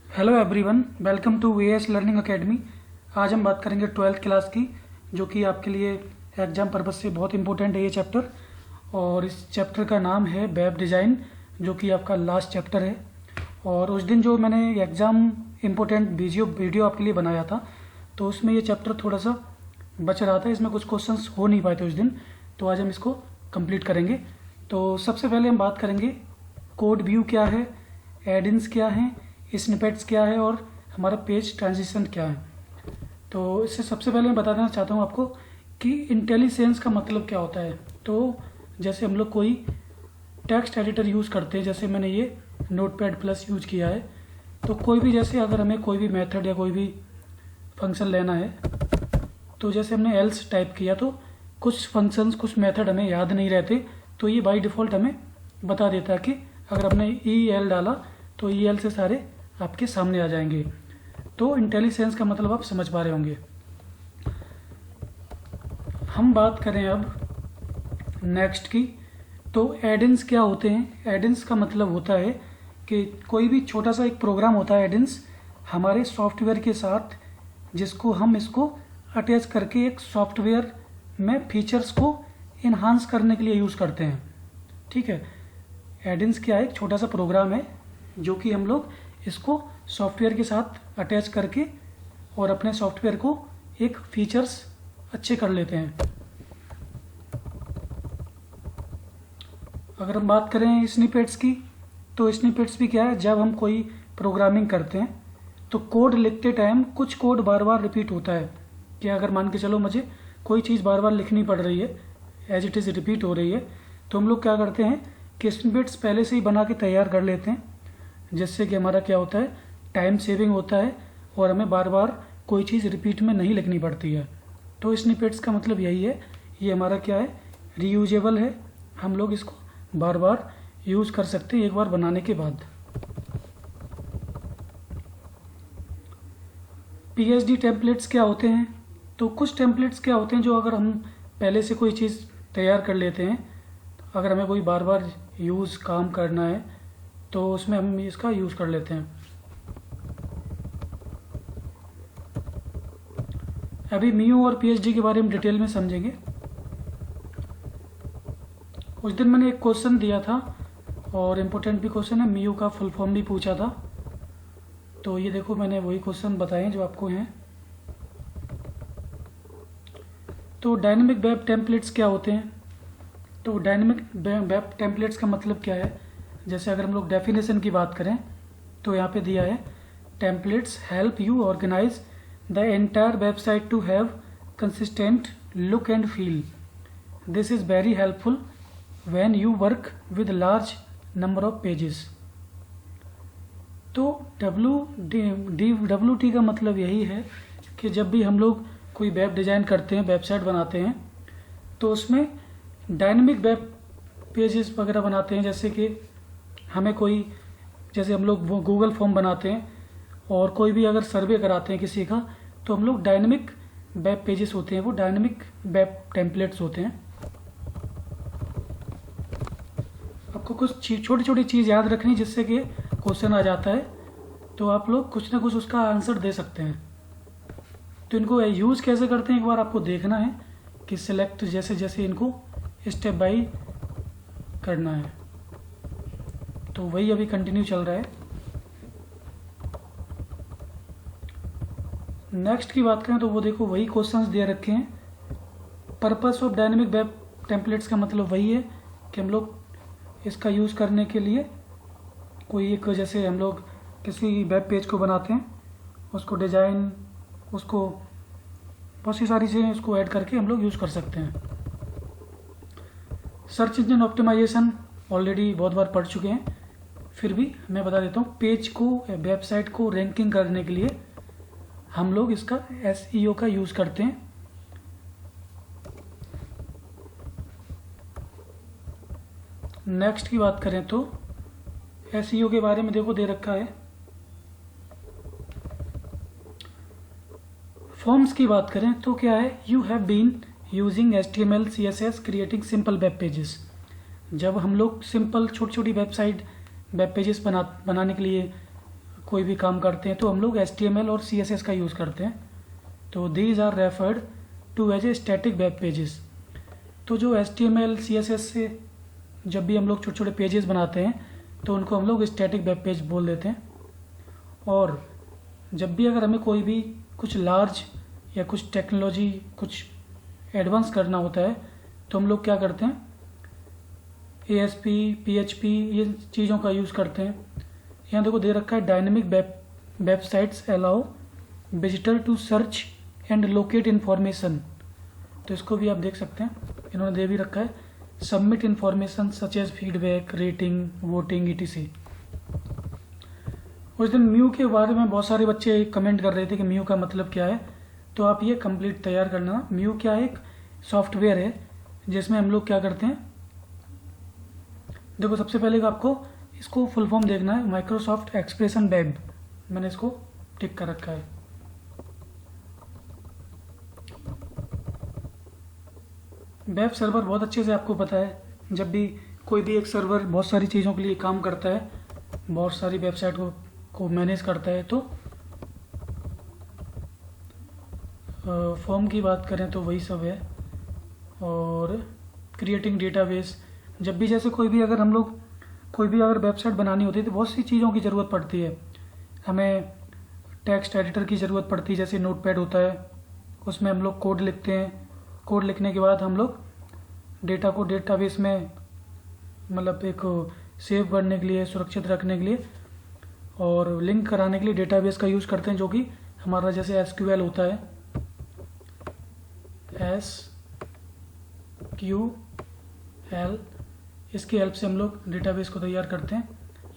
Hello everyone, welcome to AS learning academy. आज हम बात करेंगे 12th क्लास की, जो कि आपके लिए एग्ज़ाम पर्पज़ से बहुत इंपॉर्टेंट है ये चैप्टर। और इस चैप्टर का नाम है वेब डिज़ाइन, जो कि आपका लास्ट चैप्टर है। और उस दिन जो मैंने एग्ज़ाम इम्पोर्टेंट वीडियो आपके लिए बनाया था, तो उसमें ये चैप्टर थोड़ा सा बच रहा था, इसमें कुछ क्वेश्चंस हो नहीं पाए थे उस दिन, तो आज हम इसको कंप्लीट करेंगे। तो सबसे पहले हम बात करेंगे कोड व्यू क्या है, एडिन्स क्या है, स्निपेट्स क्या है और हमारा पेज ट्रांजिशन क्या है। तो इससे सबसे पहले मैं बता देना चाहता हूँ आपको कि इंटेलिसेंस का मतलब क्या होता है। तो जैसे हम लोग कोई टेक्स्ट एडिटर यूज़ करते हैं, जैसे मैंने ये नोटपैड प्लस यूज किया है, तो कोई भी जैसे अगर हमें कोई भी मेथड या कोई भी फंक्शन लेना है, तो जैसे हमने एल्स टाइप किया तो कुछ फंक्शंस कुछ मेथड हमें याद नहीं रहते, तो ये बाय डिफ़ॉल्ट हमें बता देता है कि अगर हमने ई एल डाला तो ई एल से सारे आपके सामने आ जाएंगे। तो इंटेलिसेंस का मतलब आप समझ पा रहे होंगे। हम बात करें अब नेक्स्ट की, तो एडिन्स क्या होते हैं। एडिन्स का मतलब होता है कि कोई भी छोटा सा एक प्रोग्राम होता है एडिन्स हमारे सॉफ्टवेयर के साथ, जिसको हम इसको अटैच करके एक सॉफ्टवेयर में फीचर्स को इन्हांस करने के लिए यूज़ करते हैं। ठीक है, एडिन्स क्या है, एक छोटा सा प्रोग्राम है जो कि हम लोग इसको सॉफ्टवेयर के साथ अटैच करके और अपने सॉफ्टवेयर को एक फीचर्स अच्छे कर लेते हैं। अगर हम बात करें स्निपेट्स की, तो स्निपेट्स भी क्या है, जब हम कोई प्रोग्रामिंग करते हैं तो कोड लिखते टाइम कुछ कोड बार बार रिपीट होता है। कि अगर मान के चलो मुझे कोई चीज़ बार बार लिखनी पड़ रही है, एज इट इज़ रिपीट हो रही है, तो हम लोग क्या करते हैं कि स्निपेट्स पहले से ही बना के तैयार कर लेते हैं, जिससे कि हमारा क्या होता है, टाइम सेविंग होता है और हमें बार बार कोई चीज़ रिपीट में नहीं लिखनी पड़ती है। तो स्निपेट्स का मतलब यही है, ये हमारा क्या है, रीयूजेबल है, हम लोग इसको बार बार यूज़ कर सकते हैं एक बार बनाने के बाद। पीएचडी टेम्पलेट्स क्या होते हैं, तो कुछ टेम्पलेट्स क्या होते हैं जो अगर हम पहले से कोई चीज़ तैयार कर लेते हैं, अगर हमें कोई बार बार यूज़ काम करना है तो उसमें हम इसका यूज़ कर लेते हैं। अभी मीयू और पीएचडी के बारे में डिटेल में समझेंगे। उस दिन मैंने एक क्वेश्चन दिया था और इम्पोर्टेंट भी क्वेश्चन है, मीयू का फुल फॉर्म भी पूछा था। तो ये देखो, मैंने वही क्वेश्चन बताए जो आपको हैं। तो डायनेमिक वेब टेम्पलेट्स क्या होते हैं, तो डायनेमिक वेब टेम्पलेट्स का मतलब क्या है। जैसे अगर हम लोग डेफिनेशन की बात करें तो यहाँ पे दिया है, templates help you organize the entire website to have consistent look and feel. This is very helpful when you work with large number of pages. तो WT का मतलब यही है कि जब भी हम लोग कोई वेब डिज़ाइन करते हैं, वेबसाइट बनाते हैं, तो उसमें डायनेमिक वेब पेजेस वगैरह बनाते हैं। जैसे कि हमें कोई, जैसे हम लोग गूगल फॉर्म बनाते हैं और कोई भी अगर सर्वे कराते हैं किसी का, तो हम लोग डायनेमिक वेब पेजेस होते हैं, वो डायनेमिक वेब टेम्पलेट्स होते हैं। आपको कुछ छोटी छोटी चीज़ याद रखनी, जिससे कि क्वेश्चन आ जाता है तो आप लोग कुछ ना कुछ उसका आंसर दे सकते हैं। तो इनको यूज़ कैसे करते हैं एक बार आपको देखना है कि सिलेक्ट जैसे जैसे इनको स्टेप बाय करना है। तो वही अभी कंटिन्यू चल रहा है। नेक्स्ट की बात करें तो वो देखो, वही क्वेश्चंस दे रखे हैं। Purpose of dynamic web templates का मतलब वही है कि हम लोग इसका यूज़ करने के लिए कोई एक, जैसे हम लोग किसी वेब पेज को बनाते हैं, उसको डिज़ाइन, उसको बहुत सी सारी चीज़ें उसको ऐड करके हम लोग यूज़ कर सकते हैं। सर्च इंजन ऑप्टिमाइजेशन ऑलरेडी बहुत बार पढ़ चुके हैं, फिर भी मैं बता देता हूँ। पेज को, वेबसाइट को रैंकिंग करने के लिए हम लोग इसका SEO का यूज़ करते हैं। नेक्स्ट की बात करें तो SEO के बारे में देखो दे रखा है। फॉर्म्स की बात करें तो क्या है, you have been using HTML CSS creating simple web pages. जब हम लोग सिंपल छोटी छोटी वेब पेजेस बनाने के लिए कोई भी काम करते हैं तो हम लोग HTML और CSS का यूज़ करते हैं। तो these are referred to as a static web pages. तो जो HTML CSS से जब भी हम लोग छोटे छोटे पेजेस बनाते हैं तो उनको हम लोग स्टैटिक वेब पेज बोल देते हैं। और जब भी अगर हमें कोई भी कुछ लार्ज या कुछ टेक्नोलॉजी कुछ एडवांस करना होता है तो हम लोग क्या करते हैं, ASP PHP ये चीज़ों का यूज़ करते हैं। यहाँ देखो दे रखा है dynamic websites allow visitor to search and locate information. तो इसको भी आप देख सकते हैं, इन्होंने दे भी रखा है submit information such as feedback rating voting ETC। उस दिन म्यू के बारे में बहुत सारे बच्चे कमेंट कर रहे थे कि म्यू का मतलब क्या है, तो आप ये कंप्लीट तैयार करना। म्यू क्या है, एक सॉफ्टवेयर है जिसमें हम लोग क्या करते हैं, देखो सबसे पहले आपको इसको फुल फॉर्म देखना है, माइक्रोसॉफ्ट एक्सप्रेशन वेब, मैंने इसको टिक कर रखा है। वेब सर्वर बहुत अच्छे से आपको पता है, जब भी कोई भी एक सर्वर बहुत सारी चीज़ों के लिए काम करता है, बहुत सारी वेबसाइट को मैनेज करता है। तो फॉर्म की बात करें तो वही सब है। और क्रिएटिंग डेटाबेस, जब भी जैसे कोई भी अगर वेबसाइट बनानी होती है तो बहुत सी चीज़ों की ज़रूरत पड़ती है। हमें टेक्स्ट एडिटर की ज़रूरत पड़ती है, जैसे नोटपैड होता है, उसमें हम लोग कोड लिखते हैं। कोड लिखने के बाद हम लोग डेटा को डेटाबेस में मतलब एक सेव करने के लिए, सुरक्षित रखने के लिए और लिंक कराने के लिए डेटाबेस का यूज़ करते हैं, जो कि हमारा जैसे SQL होता है, SQL, इसकी हेल्प से हम लोग डेटाबेस को तैयार करते हैं।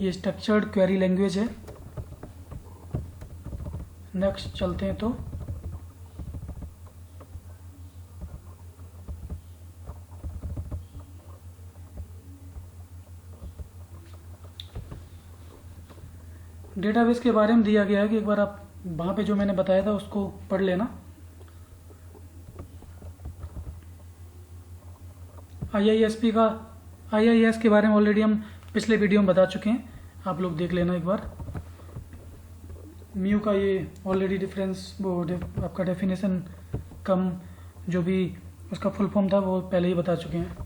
ये स्ट्रक्चर्ड क्वेरी लैंग्वेज है। नेक्स्ट चलते हैं, तो डेटाबेस के बारे में दिया गया है कि एक बार आप वहाँ पे जो मैंने बताया था उसको पढ़ लेना। IIS के बारे में ऑलरेडी हम पिछले वीडियो में बता चुके हैं, आप लोग देख लेना एक बार। म्यू का ये ऑलरेडी आपका डेफिनेशन कम जो भी उसका फुल फॉर्म था वो पहले ही बता चुके हैं।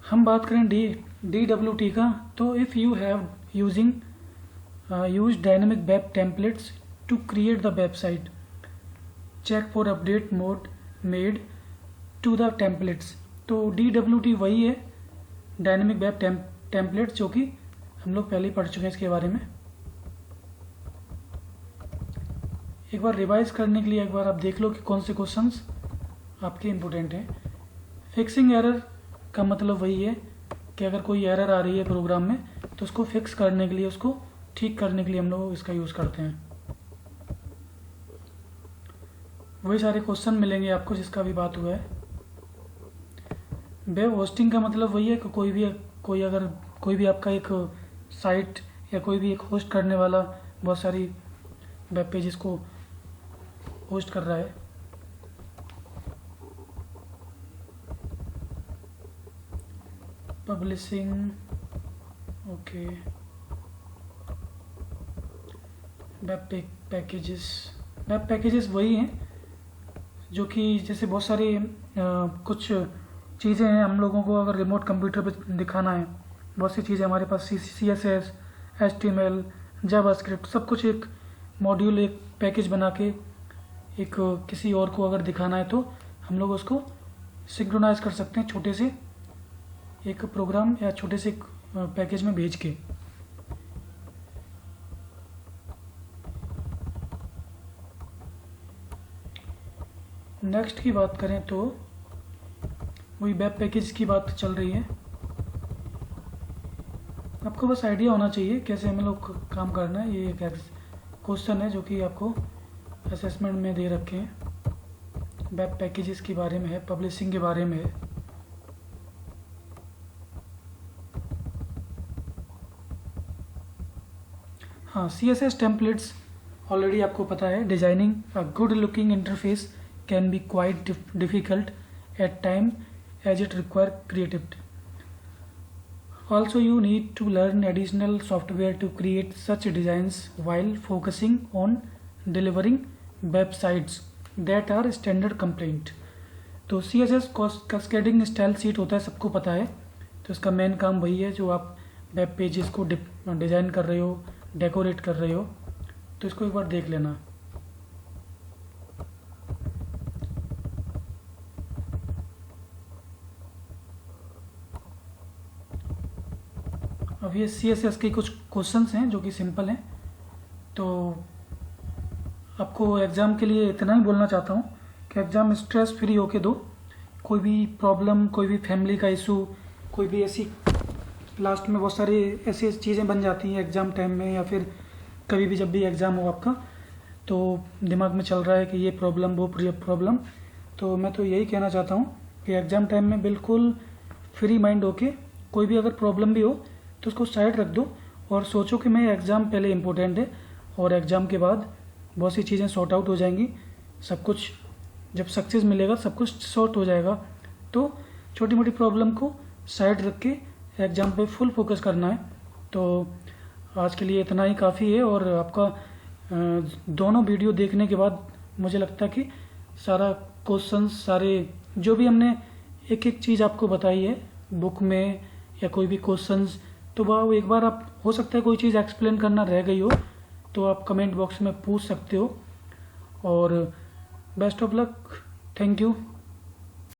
हम बात करें DWT का, तो if you have use dynamic web templates to create the website, check for update mode made to the templates। तो DWT वही है, डायनेमिक वेब टेम्पलेट्स, जो कि हम लोग पहले ही पढ़ चुके हैं इसके बारे में। एक बार रिवाइज करने के लिए एक बार आप देख लो कि कौन से क्वेश्चंस आपके इम्पोर्टेंट हैं। फिक्सिंग एरर का मतलब वही है कि अगर कोई एरर आ रही है प्रोग्राम में तो उसको फिक्स करने के लिए, उसको ठीक करने के लिए हम लोग इसका यूज़ करते हैं। वही सारे क्वेश्चन मिलेंगे आपको जिसका भी बात हुआ है। वेब होस्टिंग का मतलब वही है कि कोई भी आपका एक साइट या कोई भी एक होस्ट करने वाला बहुत सारी वेब पेजेस को होस्ट कर रहा है। Publishing, okay. वेब पैकेजेस वही हैं जो कि जैसे बहुत सारी कुछ चीज़ें हैं, हम लोगों को अगर रिमोट कंप्यूटर पे दिखाना है, बहुत सी चीज़ें हमारे पास CSS HTML जावास्क्रिप्ट सब कुछ एक मॉड्यूल, एक पैकेज बना के एक किसी और को अगर दिखाना है तो हम लोग उसको सिंक्रोनाइज कर सकते हैं छोटे से एक प्रोग्राम या छोटे से एक पैकेज में भेज के। नेक्स्ट की बात करें तो वही वेब पैकेज की बात चल रही है। आपको बस आइडिया होना चाहिए कैसे हमें लोग काम करना है। ये एक क्वेश्चन है जो कि आपको असेसमेंट में दे रखे हैं। वेब पैकेजेस के बारे में है, पब्लिशिंग के बारे में है। हाँ, CSS टेम्पलेट्स ऑलरेडी आपको पता है। Designing a good looking interface can be quite difficult at time as it require creativity. Also, you need to learn additional software to create such designs while focusing on delivering websites that are standard compliant. तो CSS cascading style seat होता है, सबको पता है। तो इसका main काम वही है, जो आप वेब पेजेस को डिज़ाइन कर रहे हो, डेकोरेट कर रहे हो, तो इसको एक बार देख लेना। अब ये CSS के कुछ क्वेश्चंस हैं जो कि सिंपल हैं। तो आपको एग्ज़ाम के लिए इतना ही बोलना चाहता हूँ कि एग्ज़ाम स्ट्रेस फ्री होके दो। कोई भी प्रॉब्लम, कोई भी फैमिली का इशू, कोई भी ऐसी लास्ट में बहुत सारी ऐसी चीज़ें बन जाती हैं एग्ज़ाम टाइम में, या फिर कभी भी जब भी एग्ज़ाम हो आपका, तो दिमाग में चल रहा है कि ये प्रॉब्लम वो प्रॉब्लम। तो मैं तो यही कहना चाहता हूँ कि एग्ज़ाम टाइम में बिल्कुल फ्री माइंड होके कोई भी अगर प्रॉब्लम भी हो तो उसको साइड रख दो और सोचो कि मैं एग्ज़ाम पहले इम्पोर्टेंट है, और एग्ज़ाम के बाद बहुत सी चीज़ें सॉर्ट आउट हो जाएंगी। सब कुछ जब सक्सेस मिलेगा सब कुछ सॉर्ट हो जाएगा। तो छोटी मोटी प्रॉब्लम को साइड रख के एग्ज़ाम पे फुल फोकस करना है। तो आज के लिए इतना ही काफ़ी है। और आपका दोनों वीडियो देखने के बाद मुझे लगता है कि सारा क्वेश्चन, सारे जो भी हमने एक एक चीज़ आपको बताई है बुक में या कोई भी क्वेश्चंस, तो वह एक बार आप, हो सकता है कोई चीज़ एक्सप्लेन करना रह गई हो तो आप कमेंट बॉक्स में पूछ सकते हो। और best of luck, thank you.